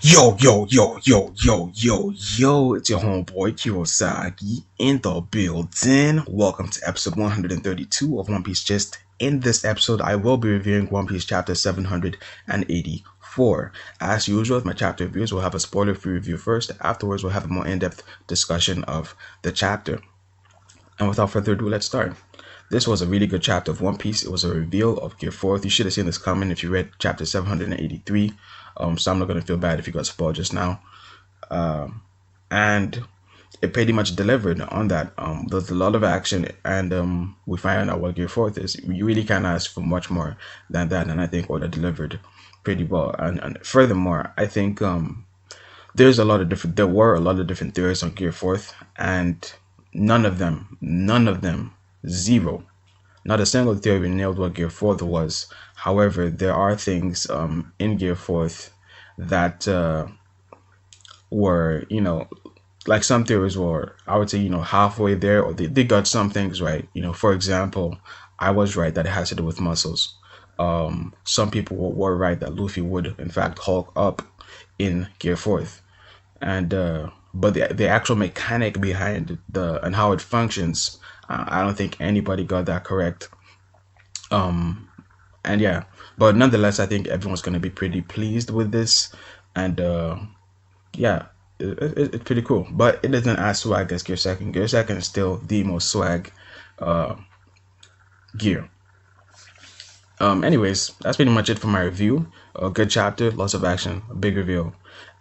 Yo, it's your homeboy Kirosagi in the building. Welcome to episode 132 of One Piece Gist. In this episode, I will be reviewing One Piece chapter 784. As usual, with my chapter reviews, we'll have a spoiler-free review first. Afterwards, we'll have a more in-depth discussion of the chapter. And without further ado, let's start. This was a really good chapter of One Piece. It was a reveal of Gear 4th. You should have seen this coming if you read chapter 783. So I'm not going to feel bad if you got spoiled just now. And it pretty much delivered on that. There's a lot of action, and we find out what Gear 4th is. You really can't ask for much more than that, and I think Oda delivered pretty well. And furthermore, I think there were a lot of different theories on Gear 4th, and none of them, zero. Not a single theory nailed what Gear 4th was. However, there are things in Gear 4th that were, like some theories were, I would say, halfway there, or they got some things right. For example, I was right that it has to do with muscles. Some people were right that Luffy would, in fact, hulk up in Gear 4th. And but the actual mechanic behind and how it functions, I don't think anybody got that correct. And yeah, but nonetheless, I think everyone's gonna be pretty pleased with this, and yeah, it's pretty cool. But it isn't as swag as Gear Second. Gear Second is still the most swag gear. Anyways, that's pretty much it for my review. A good chapter, lots of action, a big reveal,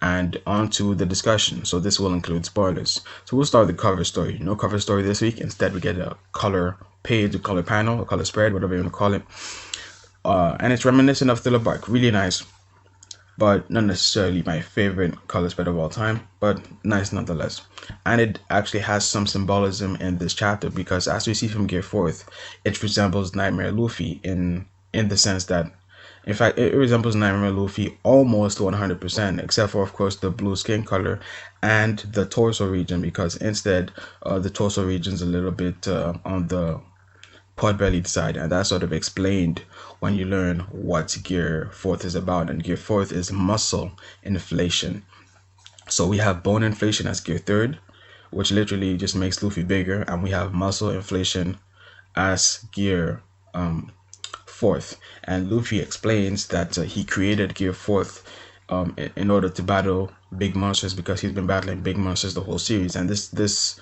and on to the discussion. So this will include spoilers. So we'll start with the cover story. No cover story this week. Instead, we get a color page, a color panel, a color spread, whatever you want to call it. And it's reminiscent of Thriller Bark. Really nice, but not necessarily my favorite color spread of all time, but nice nonetheless. And it actually has some symbolism in this chapter, because as we see from Gear 4th, it resembles Nightmare Luffy in the sense that, in fact, it resembles Nightmare Luffy almost 100%, except for, of course, the blue skin color and the torso region, because instead the torso region is a little bit on the pot-bellied side, and that's sort of explained when you learn what Gear 4th is about. And Gear 4th is muscle inflation. So we have bone inflation as Gear 3rd, which literally just makes Luffy bigger, and we have muscle inflation as Gear 4th. And Luffy explains that he created Gear 4th in order to battle big monsters, because he's been battling big monsters the whole series. And this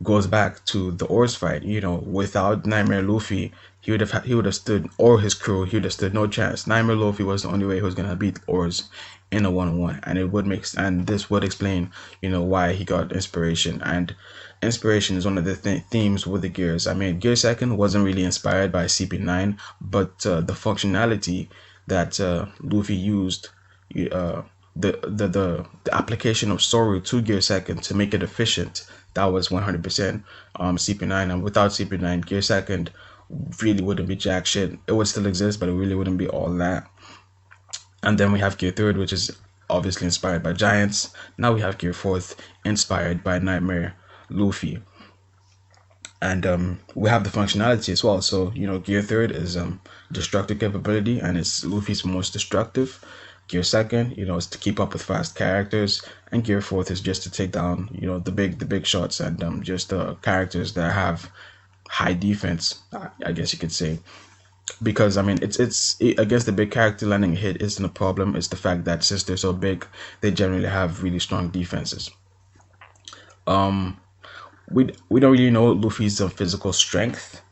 goes back to the Oars fight. Without Nightmare Luffy, he would have stood, or his crew, he would have stood no chance. Nightmare Luffy was the only way he was gonna beat Oars in a 1-on-1, and this would explain, why he got inspiration. And inspiration is one of the themes with the gears. I mean, Gear 2nd wasn't really inspired by CP9, but the functionality that Luffy used, the application of Soru to Gear 2nd to make it efficient, that was 100% CP9. And without CP9, Gear 2nd really wouldn't be jack shit. It would still exist, but it really wouldn't be all that. And then we have Gear 3rd, which is obviously inspired by giants. Now we have Gear 4th, inspired by Nightmare Luffy. And we have the functionality as well. So, Gear 3rd is destructive capability, and it's Luffy's most destructive. Gear 2nd, is to keep up with fast characters, and Gear 4th is just to take down, the big shots, and just the characters that have high defense, I guess you could say. Because I mean, it's against the big character, landing a hit isn't a problem. It's the fact that since they're so big, they generally have really strong defenses. We don't really know Luffy's physical strength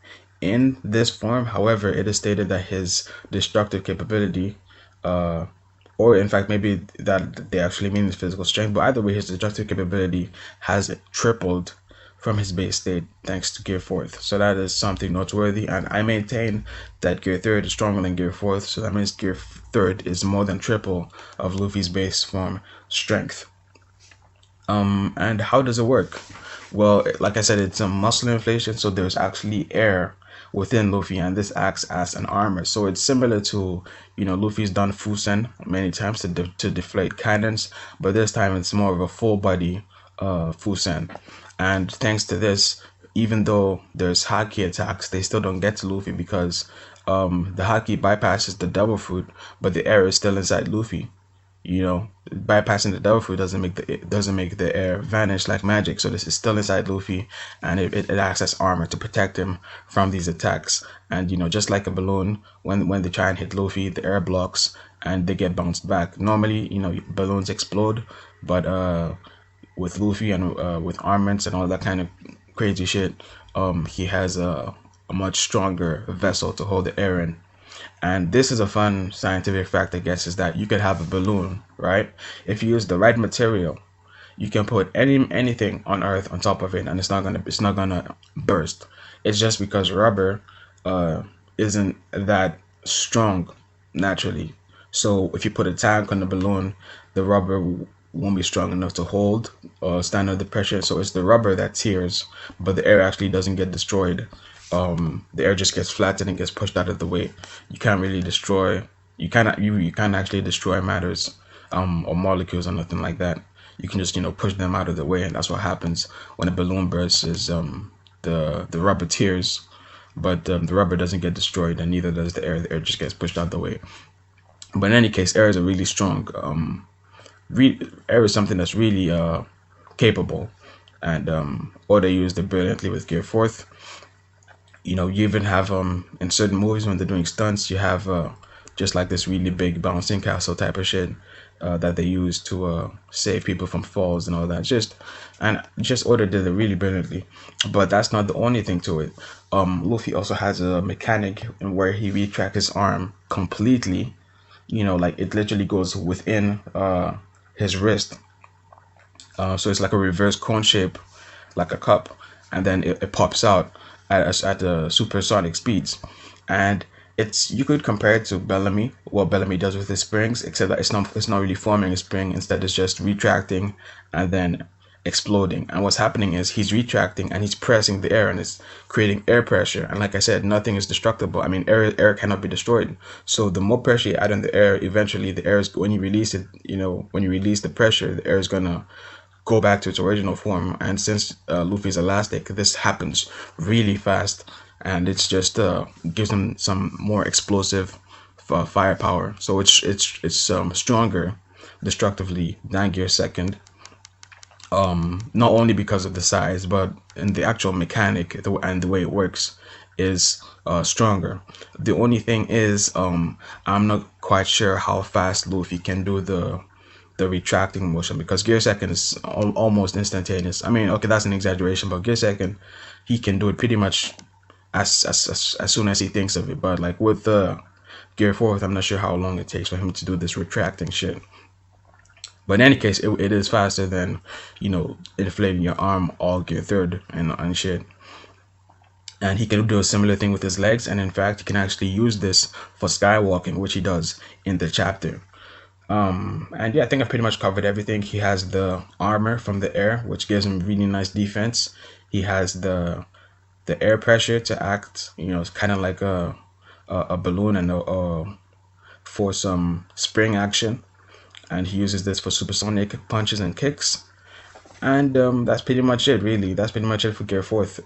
in this form. However, it is stated that his destructive capability, or in fact maybe that they actually mean his physical strength, but either way, his destructive capability has tripled from his base state thanks to Gear 4th. So that is something noteworthy, and I maintain that Gear 3rd is stronger than Gear 4th, so that means Gear 3rd is more than triple of Luffy's base form strength. And how does it work? Well, like I said, it's a muscle inflation, so there's actually air within Luffy, and this acts as an armor. So it's similar to, Luffy's done Fusen many times to deflate cannons, but this time it's more of a full body Fusen. And thanks to this, even though there's haki attacks, they still don't get to Luffy, because the haki bypasses the devil fruit, but the air is still inside Luffy. You know, bypassing the devil fruit doesn't make the air vanish like magic. So this is still inside Luffy, and it acts as armor to protect him from these attacks. And you know, just like a balloon, when they try and hit Luffy, the air blocks and they get bounced back. Normally, you know, balloons explode, but with Luffy and with armaments and all that kind of crazy shit, he has a much stronger vessel to hold the air in. And this is a fun scientific fact, I guess, is that you could have a balloon, right? If you use the right material, you can put anything on Earth on top of it, and it's not gonna burst. It's just because rubber isn't that strong naturally. So if you put a tank on the balloon, the rubber won't be strong enough to hold or stand under the pressure. So it's the rubber that tears, but the air actually doesn't get destroyed. The air just gets flattened and gets pushed out of the way. You can't really destroy. You can't actually destroy matters, or molecules or nothing like that. You can just push them out of the way, and that's what happens when a balloon bursts. Is the rubber tears, but the rubber doesn't get destroyed, and neither does the air. The air just gets pushed out the way. But in any case, air is a really strong. Air is something that's really capable, and Oda used it brilliantly with Gear Fourth. You even have in certain movies when they're doing stunts, you have just like this really big bouncing castle type of shit that they use to save people from falls and all that. Just Oda did it really brilliantly. But that's not the only thing to it. Luffy also has a mechanic in where he retracts his arm completely. Like it literally goes within his wrist. So it's like a reverse cone shape, like a cup, and then it pops out at the supersonic speeds. And you could compare it to Bellamy, what Bellamy does with his springs, except that it's not really forming a spring. Instead, it's just retracting and then exploding. And what's happening is he's retracting and he's pressing the air, and it's creating air pressure. And like I said, nothing is destructible. I mean, air cannot be destroyed. So the more pressure you add on the air, eventually the air is, when you release it, when you release the pressure, the air is gonna go back to its original form. And since Luffy's elastic, this happens really fast, and it's just gives him some more explosive firepower. So it's stronger destructively than Gear Second. Not only because of the size, but in the actual mechanic and the way it works is stronger. The only thing is, I'm not quite sure how fast Luffy can do the retracting motion, because Gear Second is almost instantaneous. I mean, okay, that's an exaggeration, but Gear Second, he can do it pretty much as soon as he thinks of it. But like with Gear Fourth, I'm not sure how long it takes for him to do this retracting shit. But in any case, it is faster than inflating your arm all Gear Third and shit. And he can do a similar thing with his legs, and in fact, he can actually use this for skywalking, which he does in the chapter. And yeah, I think I pretty much covered everything. He has the armor from the air, which gives him really nice defense. He has the air pressure to act, kind of like a balloon, and for some spring action. And he uses this for supersonic punches and kicks. And that's pretty much it, really. That's pretty much it for Gear Fourth.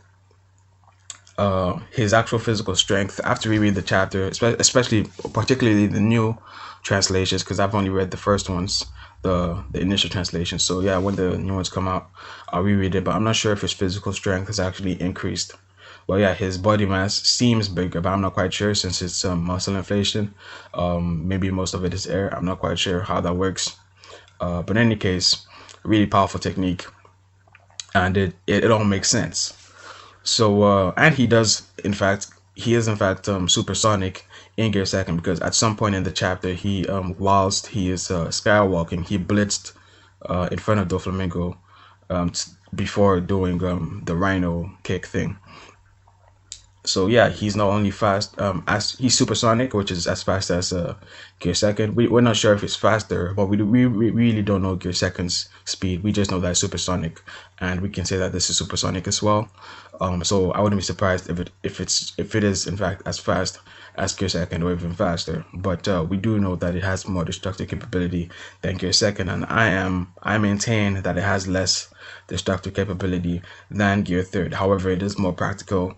His actual physical strength, after we read the chapter, especially particularly the new translations, because I've only read the first ones, the initial translation. So yeah, when the new ones come out, I'll reread it. But I'm not sure if his physical strength has actually increased. Well, yeah, his body mass seems bigger, but I'm not quite sure, since it's muscle inflation. Maybe most of it is air. I'm not quite sure how that works. But in any case, really powerful technique, and it all makes sense. So and he is in fact supersonic in Gear Second, because at some point in the chapter, he whilst he is skywalking, he blitzed in front of Doflamingo before doing the Rhino kick thing. So yeah, he's not only fast, as he's supersonic, which is as fast as Gear Second. We're not sure if it's faster, but we really don't know Gear Second's speed. We just know that it's supersonic, and we can say that this is supersonic as well. So I wouldn't be surprised if it is in fact as fast as Gear Second, or even faster. But we do know that it has more destructive capability than Gear Second, and I maintain that it has less destructive capability than Gear Third. However, it is more practical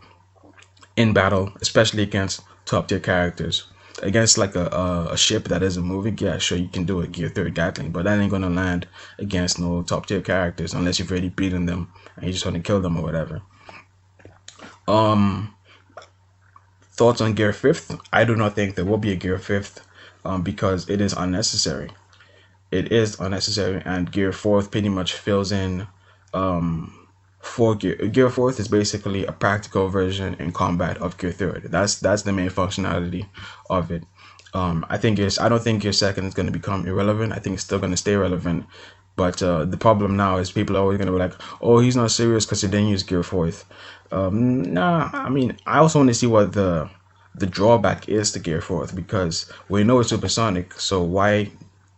in battle, especially against top tier characters. against like a ship that isn't moving, yeah, sure, you can do it, gear 3 Gatling, but that ain't gonna land against no top tier characters unless you've already beaten them and you just want to kill them or whatever. Thoughts on gear 5th? I do not think there will be a gear 5th, because it is unnecessary. It is unnecessary, and gear 4th pretty much fills in for gear 4th is basically a practical version in combat of gear 3rd. That's the main functionality of it. I don't think gear 2nd is going to become irrelevant. I think it's still going to stay relevant, but the problem now is people are always going to be like, oh, he's not serious because he didn't use gear 4th. Nah, I mean, I also want to see what the drawback is to gear 4th, because we know it's supersonic, so why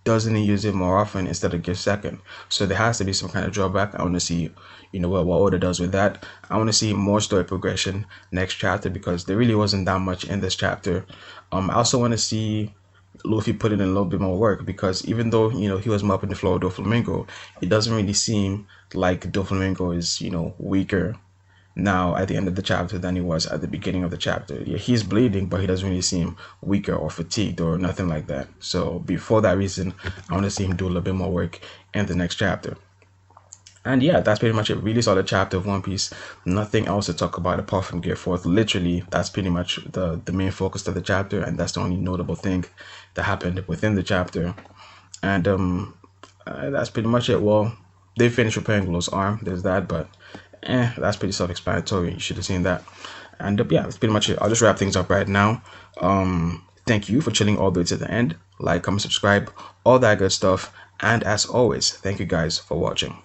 doesn't he use it more often instead of gear 2nd? So there has to be some kind of drawback. I want to see, what Oda does with that. I want to see more story progression next chapter, because there really wasn't that much in this chapter. I also want to see Luffy put in a little bit more work, because even though he was mopping the floor with Doflamingo, it doesn't really seem like Doflamingo is weaker now at the end of the chapter than he was at the beginning of the chapter. Yeah, he's bleeding, but he doesn't really seem weaker or fatigued or nothing like that. So for that reason, I want to see him do a little bit more work in the next chapter. And yeah, that's pretty much it. Really solid chapter of One Piece. Nothing else to talk about apart from Gear 4th. Literally, that's pretty much the main focus of the chapter, and that's the only notable thing that happened within the chapter. And that's pretty much it. Well, they finished repairing Glow's arm. There's that, but that's pretty self-explanatory. You should have seen that. And yeah, that's pretty much it. I'll just wrap things up right now. Thank you for chilling all the way to the end. Like, comment, subscribe, all that good stuff. And as always, thank you guys for watching.